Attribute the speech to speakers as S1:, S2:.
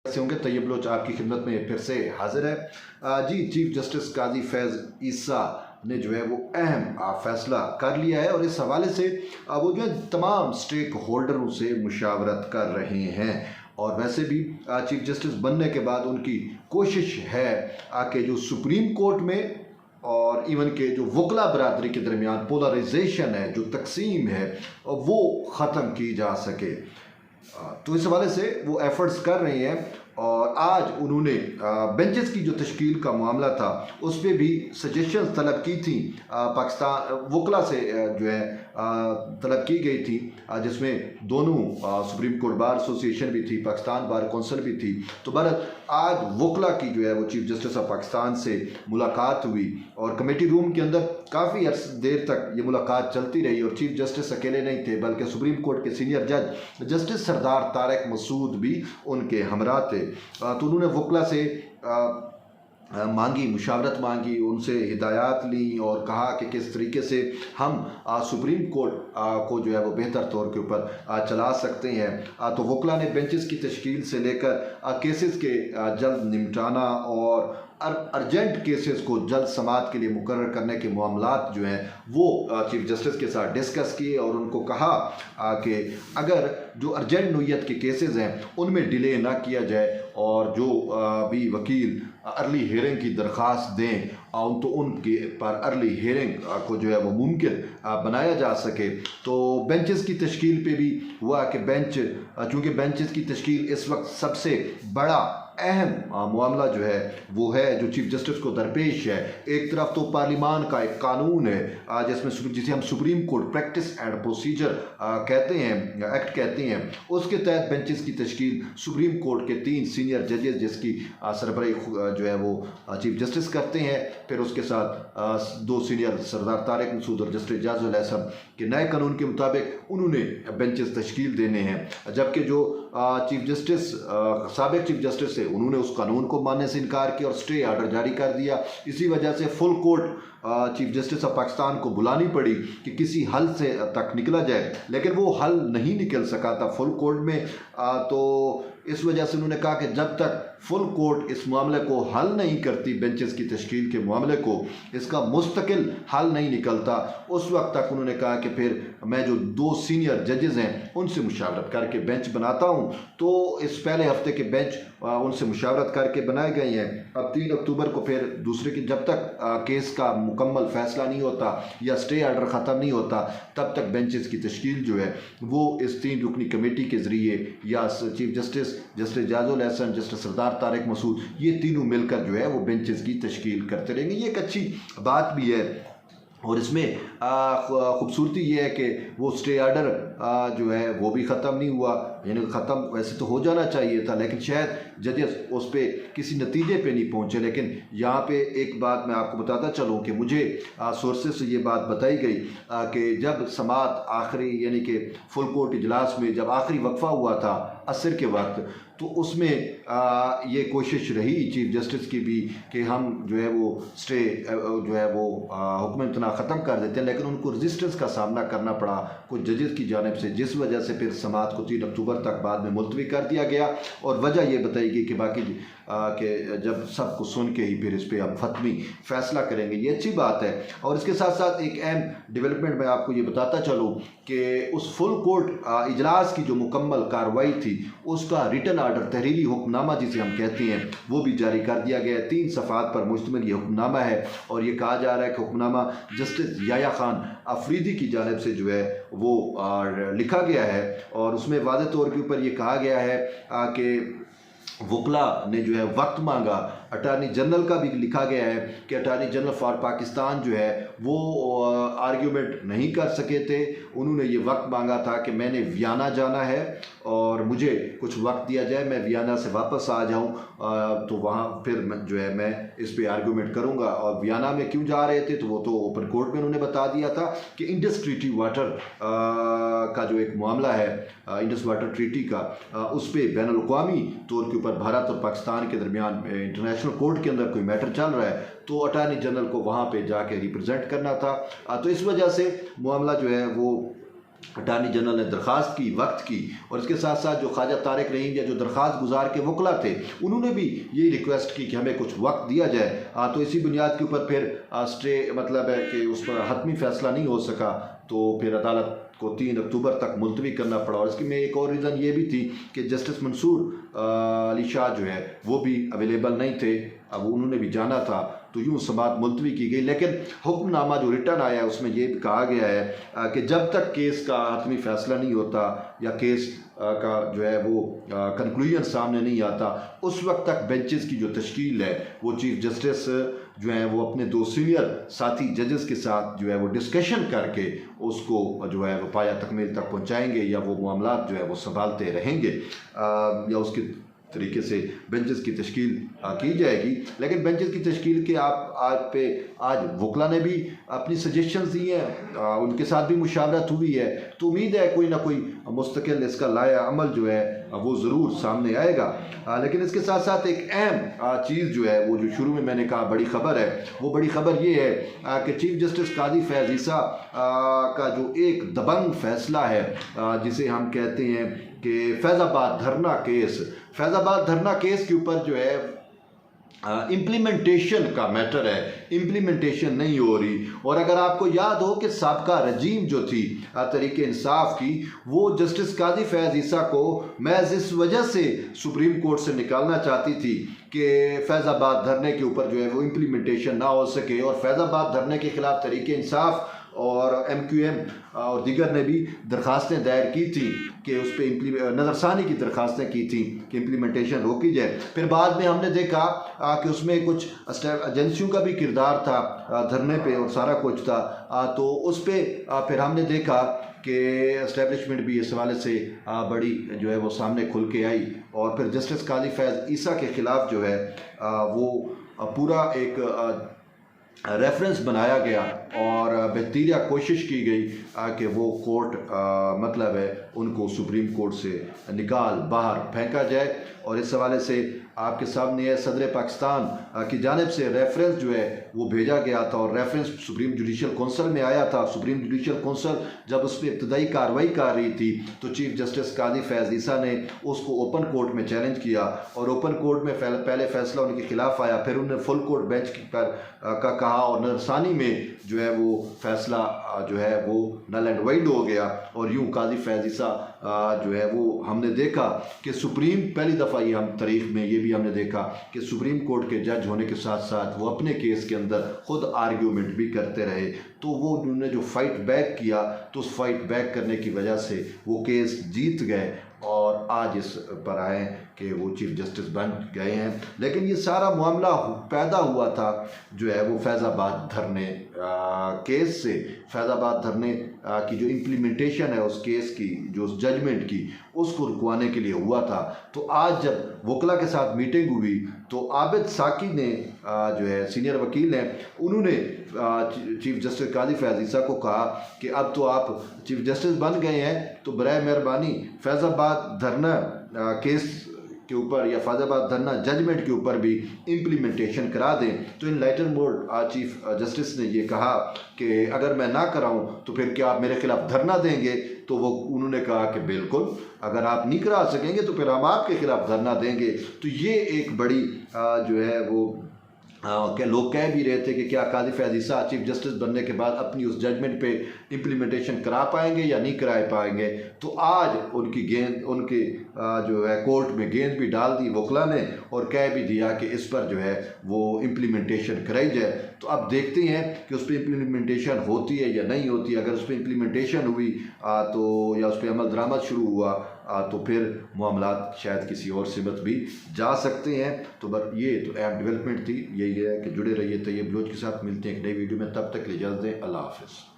S1: से होंगे। तैयब लोच आपकी खिदमत में फिर से हाजिर है। जी, चीफ जस्टिस काजी फैज़ ईसा ने जो है वो अहम फैसला कर लिया है और इस हवाले से वो जो है तमाम स्टेक होल्डरों से मुशावरत कर रहे हैं। और वैसे भी चीफ जस्टिस बनने के बाद उनकी कोशिश है कि जो सुप्रीम कोर्ट में और इवन के जो वकला बरादरी के दरमियान पोलराइजेशन है, जो तकसीम है, वो ख़त्म की जा सके। तो इस हवाले से वो एफर्ट्स कर रही हैं और आज उन्होंने बेंचेस की जो तश्कील का मामला था उस पर भी सजेशन तलब की थी। पाकिस्तान वकला से जो है तलब की गई थी, जिसमें दोनों सुप्रीम कोर्ट बार एसोसिएशन भी थी, पाकिस्तान बार कौंसिल भी थी। तो बहरहाल आज वकला की जो है वो चीफ जस्टिस ऑफ पाकिस्तान से मुलाकात हुई और कमेटी रूम के अंदर काफ़ी देर तक ये मुलाकात चलती रही और चीफ जस्टिस अकेले नहीं थे बल्कि सुप्रीम कोर्ट के सीनियर जज जस्टिस सरदार तारिक मसूद भी उनके हमरा थे। तो उन्होंने वकला से मांगी, मुशावरत मांगी, उनसे हिदायत ली और कहा कि किस तरीके से हम सुप्रीम कोर्ट को जो है वो बेहतर तौर के ऊपर चला सकते हैं। तो वकला ने बेंचेस की तश्कील से लेकर केसेस के जल्द निपटाना और अर्जेंट केसेस को जल्द समाअत के लिए मुकर्रर करने के मामलात जो हैं वो चीफ जस्टिस के साथ डिस्कस किए और उनको कहा कि अगर जो अर्जेंट नोयत के केसेस हैं उनमें डिले ना किया जाए और जो भी वकील अर्ली हेयरिंग की दरख्वास्त दें तो उनके पर अर्ली हेयरिंग को जो है वो मुमकिन बनाया जा सके। तो बेंचेस की तश्कील पे भी हुआ कि बेंच, चूँकि बेंचेस की तश्कील इस वक्त सबसे बड़ा अहम मामला जो है वो है जो चीफ जस्टिस को दरपेश है। एक तरफ तो पार्लिमान का एक कानून है जिसमें जिसे हम supreme court practice and procedure कहते हैं, एक्ट कहते हैं, उसके तहत बेंचेस की तश्कील सुप्रीम कोर्ट के 3 सीनियर जजेस जिसकी सरबराही जो है वो चीफ जस्टिस करते हैं, फिर उसके साथ 2 सीनियर सरदार तारिक मसूद और जस्टिस जाजुल एहसन के नए कानून के मुताबिक उन्होंने बेंचेस तश्कील देने हैं। जबकि जो चीफ जस्टिस साबिक चीफ जस्टिस है उन्होंने उस कानून को मानने से इनकार किया और स्टे आर्डर जारी कर दिया। इसी वजह से full court chief justice of Pakistan को बुलानी पड़ी कि किसी हल से तक निकला जाए, लेकिन वो हल नहीं निकल सका था फुल कोर्ट में। तो इस वजह से उन्होंने कहा कि जब तक फुल कोर्ट इस मामले को हल नहीं करती, बेंचेस की तश्कील के मामले को इसका मुस्तकिल हल नहीं निकलता, उस वक्त तक उन्होंने कहा कि फिर मैं जो 2 सीनियर जजेस हैं उनसे मुशावरत करके बेंच बनाता हूं। तो इस पहले हफ्ते के बेंच उनसे मुशावरत करके बनाए गए हैं। अब 3 अक्टूबर को फिर दूसरे की जब तक केस का मुकम्मल फैसला नहीं होता या स्टे आर्डर ख़त्म नहीं होता तब तक बेंचेस की तश्कील जो है वो इस 3 रुकनी कमेटी के ज़रिए या chief justice justice Ijazul Ahsan, justice Sardar Tariq Masood, ये तीनों मिलकर जो है वो बेंचेस की तश्कील करते रहेंगे। ये एक अच्छी बात भी है और इसमें खूबसूरती ये है कि वो स्टे आर्डर जो है वो भी ख़त्म नहीं हुआ, यानी ख़त्म वैसे तो हो जाना चाहिए था लेकिन शायद जजेस उस पर किसी नतीजे पे नहीं पहुँचे। लेकिन यहाँ पे एक बात मैं आपको बताता चलूँ कि मुझे सोर्सेज से ये बात बताई गई कि जब समाअत आखिरी यानी कि फुल कोर्ट इजलास में जब आखिरी वक्फा हुआ था असर के वक्त, तो उसमें ये कोशिश रही चीफ जस्टिस की भी कि हम जो है वो स्टे जो है वो हुक्म इतना ख़त्म कर देते हैं, लेकिन उनको रेजिस्टेंस का सामना करना पड़ा कुछ जजेस की जानिब से, जिस वजह से फिर समाअत को 3 अक्टूबर तक बाद में मुलतवी कर दिया गया। और वजह ये बताई गई कि बाकी कि जब सबको सुन के ही फिर इस पर हम फतवी फ़ैसला करेंगे। ये अच्छी बात है। और इसके साथ साथ एक अहम डेवलपमेंट मैं आपको ये बताता चलूँ कि उस फुल कोर्ट इजलास की जो मुकम्मल कार्रवाई थी उसका रिटन आर्डर, तहरीरी हुक्मनामा जिसे हम कहते हैं, वो भी जारी कर दिया गया है। 3 सफ़ात पर मुश्तमिल ये हुक्मनामा है और ये कहा जा रहा है कि हुक्मनामा जस्टिस याया खान अफरीदी की जानिब से जो है वो लिखा गया है और उसमें वाज़ेह तौर के ऊपर ये कहा गया है कि वकला ने जो है वक्त मांगा। अटारनी जनरल का भी लिखा गया है कि अटारनी जनरल फॉर पाकिस्तान जो है वो आर्ग्यूमेंट नहीं कर सके थे, उन्होंने ये वक्त मांगा था कि मैंने वियना जाना है और मुझे कुछ वक्त दिया जाए, मैं वियना से वापस आ जाऊं तो वहाँ फिर जो है मैं इस पे आर्ग्यूमेंट करूँगा। और वियना में क्यों जा रहे थे तो वो तो ओपन कोर्ट में उन्होंने बता दिया था कि इंडस ट्रीटी वाटर का जो एक मामला है, इंडस वाटर ट्रीटी का, उस पर बैनुल अक़वामी तौर के ऊपर भारत और पाकिस्तान के दरमियान इंटरनेशनल कोर्ट के अंदर कोई मैटर चल रहा है तो अटॉर्नी जनरल को वहाँ पे जाके रिप्रेजेंट करना था। तो इस वजह से मामला जो है वो अटारनी जनरल ने दरख्वास्त की, वक्त की, और इसके साथ साथ जो ख्वाजा तारिक रहीम या जो दरख्वास्त गुजार के वकला थे उन्होंने भी यही रिक्वेस्ट की कि हमें कुछ वक्त दिया जाए। तो इसी बुनियाद के ऊपर फिर स्टे मतलब है कि उस पर हतमी फ़ैसला नहीं हो सका, तो फिर अदालत को 3 अक्टूबर तक मुलतवी करना पड़ा। और इसकी में एक और रीज़न ये भी थी कि जस्टिस मंसूर अली शाह जो है वो भी अवेलेबल नहीं थे, अब उन्होंने भी जाना था, तो यूँ समात मुलतवी की गई। लेकिन हुक्मनामा जो रिटर्न आया है उसमें ये भी कहा गया है कि जब तक केस का हतमी फ़ैसला नहीं होता या केस का जो है वो कंक्लूजन सामने नहीं आता, उस वक्त तक बेंचेस की जो तश्कील है वो चीफ जस्टिस जो है वो अपने 2 सीनियर साथी जजेस के साथ जो है वो डिस्कशन करके उसको जो है वो पाया तकमील तक पहुंचाएंगे, या वो मामलात जो है वो संभालते रहेंगे, या उसके तरीके से बेंचेस की तश्कील की जाएगी। लेकिन बेंचेस की तश्कील के आज वकला ने भी अपनी सजेशंस दी हैं, उनके साथ भी मुशावरत हुई है, तो उम्मीद है कोई ना कोई मुस्तकिल इसका लाया अमल जो है वो ज़रूर सामने आएगा। लेकिन इसके साथ साथ एक अहम चीज़ जो है वो जो शुरू में मैंने कहा बड़ी ख़बर है, वो बड़ी ख़बर ये है कि चीफ जस्टिस कादी फैज़ ईसा का जो एक दबंग फ़ैसला है जिसे हम कहते हैं कि फैज़ाबाद धरना केस के ऊपर जो है इम्प्लीमेंटेशन का मैटर है, इम्प्लीमेंटेशन नहीं हो रही। और अगर आपको याद हो कि साबका रजीम जो थी तहरीक इंसाफ की, वो जस्टिस कादी फैज़ ईसा को महज इस वजह से सुप्रीम कोर्ट से निकालना चाहती थी कि फैज़ाबाद धरने के ऊपर जो है वो इम्प्लीमेंटेशन ना हो सके, और फैज़ाबाद धरने के ख़िलाफ़ तहरीक इंसाफ और MQM और दीगर ने भी दरख्वास्तें दायर की थी कि उस पर नज़रसानी की दरख्वास्तें की थी कि इम्प्लीमेंटेशन रोकी जाए। फिर बाद में हमने देखा कि उसमें कुछ एजेंसियों का भी किरदार था धरने पे और सारा कुछ था, तो उस पर फिर हमने देखा कि एस्टेब्लिशमेंट भी इस हवाले से बड़ी जो है वो सामने खुल के आई, और फिर जस्टिस कादी फैज़ ईसा के ख़िलाफ़ जो है वो पूरा एक रेफरेंस बनाया गया और बेहतरीन कोशिश की गई कि वो कोर्ट मतलब है उनको सुप्रीम कोर्ट से निकाल बाहर फेंका जाए। और इस हवाले से आपके सामने है सदर पाकिस्तान की जानिब से रेफरेंस जो है वो भेजा गया था, और रेफरेंस सुप्रीम जुडिशल कौंसल में आया था। सुप्रीम जुडिशल कौंसल जब उस पर इब्तदाई कार्रवाई कर रही थी तो चीफ जस्टिस कादी फैज़ ईसा ने उसको ओपन कोर्ट में चैलेंज किया, और ओपन कोर्ट में पहले फैसला उनके खिलाफ आया, फिर उन्होंने फुल कोर्ट बेंच पर का कहा, और नरसानी में जो है वो फैसला जो है वो नल एंड वाइड हो गया। और यूँ कादी फैज़ ईसा जो है वो हमने देखा कि सुप्रीम पहली दफ़ा ये हम तारीख में ये भी हमने देखा कि सुप्रीम कोर्ट के जज होने के साथ साथ वो अपने केस के अंदर खुद आर्ग्यूमेंट भी करते रहे। तो वो उन्होंने जो फाइट बैक किया, तो उस फाइट बैक करने की वजह से वो केस जीत गए और आज इस पर आए कि वो चीफ जस्टिस बन गए हैं। लेकिन ये सारा मामला पैदा हुआ था जो है वो फैज़ाबाद धरने केस से। फैज़ाबाद धरने की जो इम्प्लीमेंटेशन है उस केस की, जो उस जजमेंट की, उसको रुकवाने के लिए हुआ था। तो आज जब वकला के साथ मीटिंग हुई तो आबिद साकी ने जो है सीनियर वकील हैं, उन्होंने चीफ जस्टिस कादी फैज़ ईसा को कहा कि अब तो आप चीफ जस्टिस बन गए हैं तो बराए मेहरबानी फैज़ाबाद धरना केस के ऊपर या फैज़ाबाद धरना जजमेंट के ऊपर भी इम्प्लीमेंटेशन करा दें। तो in lighter mode chief justice ने ये कहा कि अगर मैं ना कराऊं तो फिर क्या आप मेरे खिलाफ धरना देंगे? तो वो उन्होंने कहा कि बिल्कुल, अगर आप नहीं करा सकेंगे तो फिर हम आपके खिलाफ धरना देंगे। तो ये एक बड़ी जो है वो क्या लोग कह भी रहे थे कि क्या कादी फैज़ ईसा चीफ जस्टिस बनने के बाद अपनी उस जजमेंट पे इम्प्लीमेंटेशन करा पाएंगे या नहीं करा पाएंगे। तो आज उनकी गेंद उनके जो है कोर्ट में गेंद भी डाल दी वकला ने और कह भी दिया कि इस पर जो है वो इम्प्लीमेंटेशन कराई जाए। तो अब देखते हैं कि उस पर इम्प्लीमेंटेशन होती है या नहीं होती। अगर उस पर इम्प्लीमेंटेशन हुई तो या उस पर अमल दरामद शुरू हुआ तो फिर मामलात शायद किसी और सिमत भी जा सकते हैं। तो बस ये तो अहम डेवलपमेंट थी। यही है कि जुड़े रहिए तैयब बलोच के साथ। मिलते हैं एक नई वीडियो में, तब तक इजाज़त दें। अल्लाह हाफ़िज़।